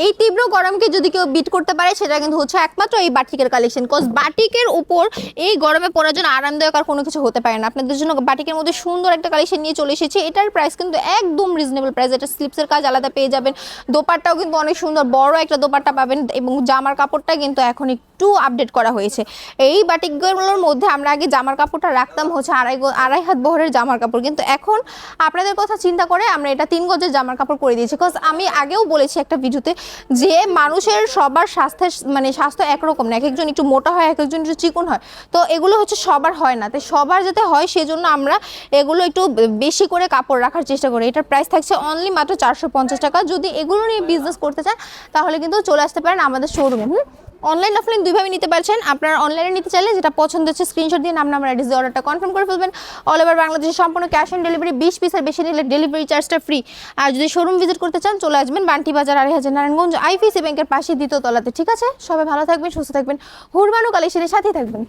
এই তীব্র গরমকে যদি কেউ বিট করতে পারে সেটা কিন্তু হচ্ছে একমাত্র এই বাটিকের কালেকশন। কজ বাটিকের উপর এই গরমে পরার জন্য আরামদায়ক আর কোনো কিছু হতে পারে না। আপনাদের জন্য বাটিকের মধ্যে সুন্দর একটা কালেকশন নিয়ে চলে এসেছি। এটার প্রাইস কিন্তু একদম রিজনেবল প্রাইস। এটা স্লিপসের কাজ আলাদা পেয়ে যাবেন, দোপাট্টাও কিন্তু অনেক সুন্দর বড় একটা দোপাট্টা পাবেন, এবং জামার কাপড়টা কিন্তু এখন একটু আপডেট করা হয়েছে। এই বাটিকগুলোর মধ্যে আমরা আগে জামার কাপড়টা রাখতাম হচ্ছে আড়াই হাত বহরের জামার কাপড়, কিন্তু এখন আপনাদের কথা চিন্তা করে আমরা এটা 3 গজের জামার কাপড় করে দিয়েছি। কজ আমি আগেও বলেছি একটা ভিডিওতে যে মানুষের সবার স্বাস্থ্য একরকম না, এক একজন একটু মোটা হয়, এক একজন একটু চিকন হয়, তো এগুলো হচ্ছে সবার হয় না, তাই সবার যাতে হয় সেজন্য আমরা এগুলো একটু বেশি করে কাপড় রাখার চেষ্টা করি। এটার প্রাইস থাকছে অনলি মাত্র 450 টাকা। যদি এগুলো নিয়ে বিজনেস করতে চান তাহলে কিন্তু চলে আসতে পারেন আমাদের শোরুমে। অনলাইন অফলাইন দুইভাবে নিতে পারছেন। আপনারা অনলাইনে নিতে চাইলে যেটা পছন্দ হচ্ছে স্ক্রিনশট দিয়ে নাম নাম্বার অ্যাড্রেস দিয়ে অর্ডারটা কনফার্ম করে ফেলবেন। অল ওভার বাংলাদেশে সম্পূর্ণ ক্যাশ অন ডেলিভারি, 20 পিসের বেশি নিলে ডেলিভারি চার্জটা ফ্রি। আর যদি শোরুম ভিজিট করতে চান চলে আসবেন বান্টি বাজার 2.5 নারায়ণগঞ্জ আইপিসি ব্যাংকের পাশে দ্বিতীয় তলাতে। ঠিক আছে, সবাই ভালো থাকবেন, সুস্থ থাকবেন, হুরবানু কালেকশনের সাথেই থাকবেন।